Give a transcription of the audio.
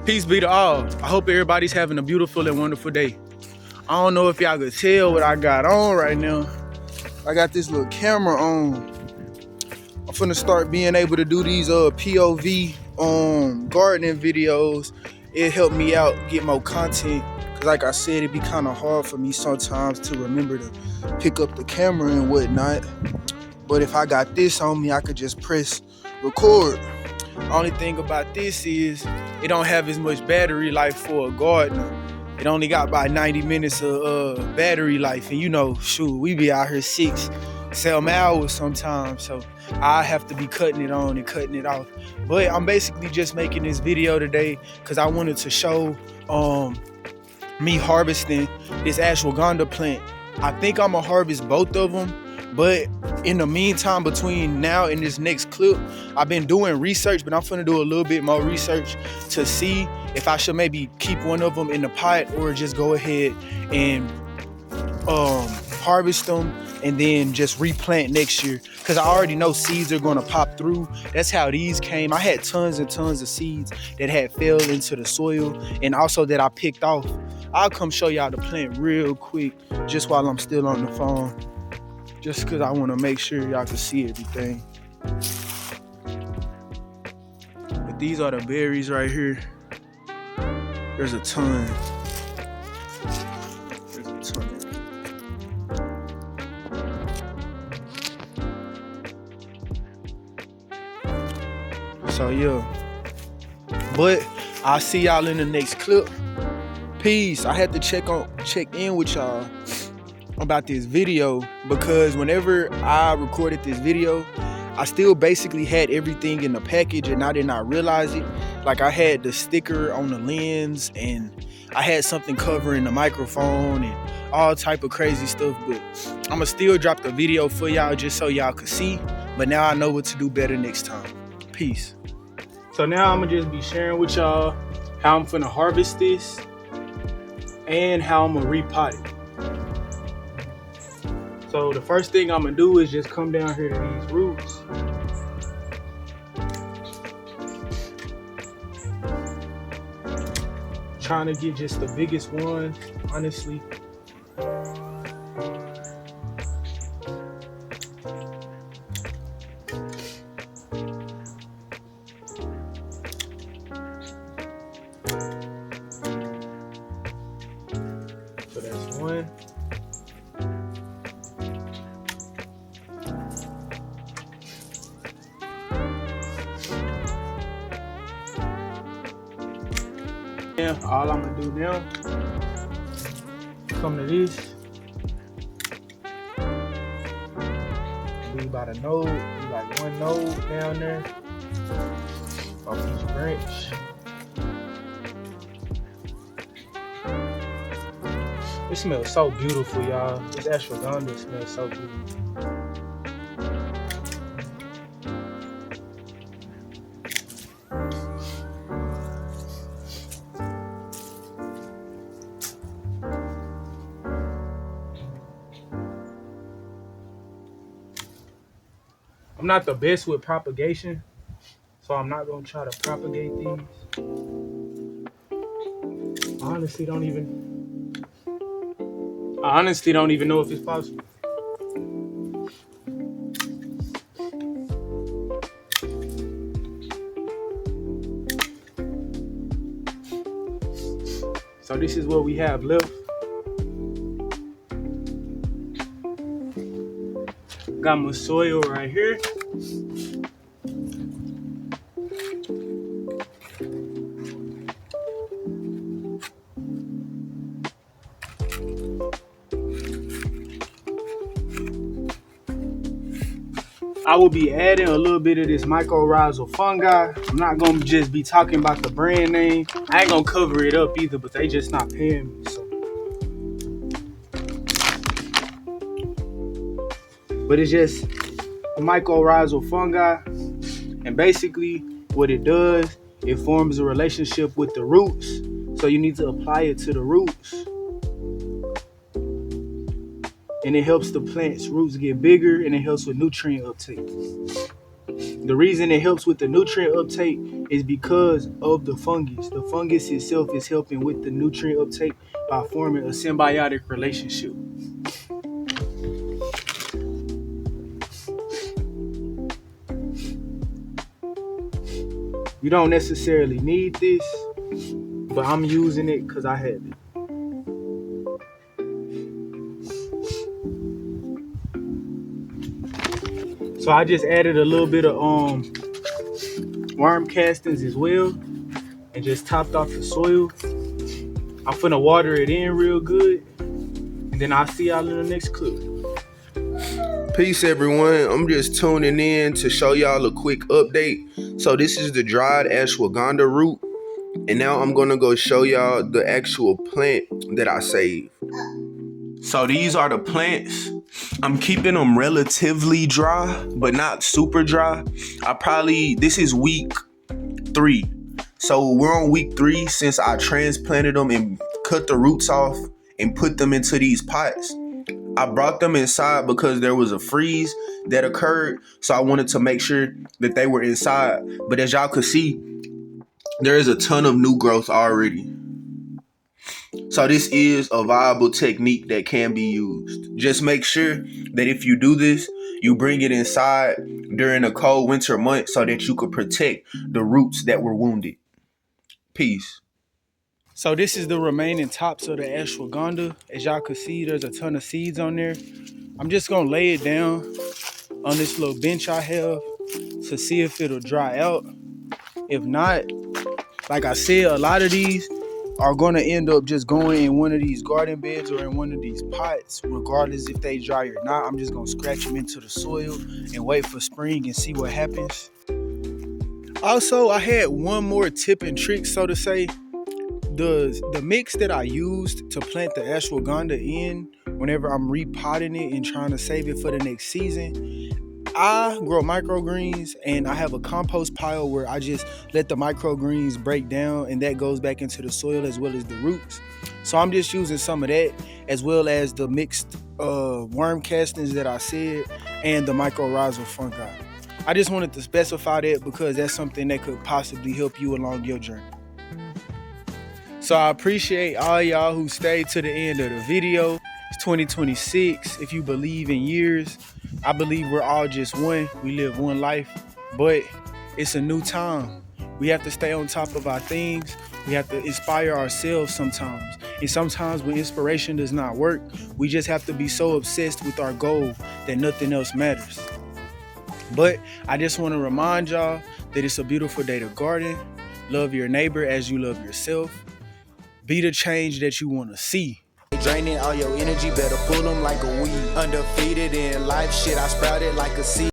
Peace be to all. I hope everybody's having a beautiful and wonderful day. I don't know if y'all could tell what I got on right now. I got this little camera on. I'm finna start being able to do these POV gardening videos. It helped me out get more content. Cause like I said, it'd be kind of hard for me sometimes to remember to pick up the camera and whatnot. But if I got this on me, I could just press record. Only thing about this is it don't have as much battery life for a gardener. It only got about 90 minutes of battery life, and you know, shoot, we be out here 6-7 hours sometimes, so I have to be cutting it on and cutting it off. But I'm basically just making this video today because I wanted to show me harvesting this ashwagandha plant. I think I'm gonna harvest both of them. But in the meantime, between now and this next clip, I've been doing research, but I'm finna do a little bit more research to see if I should maybe keep one of them in the pot or just go ahead and harvest them and then just replant next year. Cause I already know seeds are gonna pop through. That's how these came. I had tons and tons of seeds that had fell into the soil and also that I picked off. I'll come show y'all the plant real quick just while I'm still on the phone. Just because I want to make sure y'all can see everything. But these are the berries right here. There's a ton. There's a ton. So yeah. But I'll see y'all in the next clip. Peace. I had to check in with y'all about this video because whenever I recorded this video, I still basically had everything in the package and I did not realize it. Like I had the sticker on the lens and I had something covering the microphone and all type of crazy stuff, but I'ma still drop the video for y'all just so y'all could see. But now I know what to do better next time. Peace. So now I'ma just be sharing with y'all how I'm finna harvest this and how I'm gonna repot it. So the first thing I'm gonna do is just come down here to these roots. Trying to get just the biggest one, honestly. So that's one. Yeah, all I'm gonna do now, come to this, be about a node, be like one node down there, off each branch. It smells so beautiful, y'all. This ashwagandha smells so beautiful. I'm not the best with propagation, so I'm not gonna try to propagate these. I honestly don't even know if it's possible. So this is what we have left. Got my soil right here. I will be adding a little bit of this mycorrhizal fungi. I'm not gonna just be talking about the brand name. I ain't gonna cover it up either, but they just not paying me. So. But it's just a mycorrhizal fungi, and basically what it does, it forms a relationship with the roots. So you need to apply it to the roots. And it helps the plant's roots get bigger and it helps with nutrient uptake. The reason it helps with the nutrient uptake is because of the fungus. The fungus itself is helping with the nutrient uptake by forming a symbiotic relationship. You don't necessarily need this, but I'm using it because I have it. So I just added a little bit of worm castings as well and just topped off the soil. I'm finna water it in real good, and then I'll see y'all in the next clip. Peace, everyone. I'm just tuning in to show y'all a quick update. So this is the dried ashwagandha root, and now I'm gonna go show y'all the actual plant that I saved. So these are the plants. I'm keeping them relatively dry, but not super dry. This is week 3. So we're on week 3 since I transplanted them and cut the roots off and put them into these pots. I brought them inside because there was a freeze that occurred, so I wanted to make sure that they were inside. But as y'all could see, there is a ton of new growth already. So this is a viable technique that can be used. Just make sure that if you do this, you bring it inside during a cold winter month so that you could protect the roots that were wounded. Peace. So this is the remaining tops of the ashwagandha. As y'all can see, there's a ton of seeds on there. I'm just gonna lay it down on this little bench I have to see if it'll dry out. If not, like I said, a lot of these are gonna end up just going in one of these garden beds or in one of these pots, regardless if they dry or not. I'm just gonna scratch them into the soil and wait for spring and see what happens. Also, I had one more tip and trick, so to say. The mix that I used to plant the ashwagandha in whenever I'm repotting it and trying to save it for the next season, I grow microgreens and I have a compost pile where I just let the microgreens break down and that goes back into the soil as well as the roots. So I'm just using some of that as well as the mixed worm castings that I said and the mycorrhizal fungi. I just wanted to specify that because that's something that could possibly help you along your journey. So I appreciate all y'all who stayed to the end of the video. It's 2026. If you believe in years, I believe we're all just one. We live one life, but it's a new time. We have to stay on top of our things. We have to inspire ourselves sometimes. And sometimes when inspiration does not work, we just have to be so obsessed with our goal that nothing else matters. But I just want to remind y'all that it's a beautiful day to garden. Love your neighbor as you love yourself. Be the change that you want to see. Draining all your energy, better pull them like a weed. Undefeated in life, shit, I sprouted like a seed.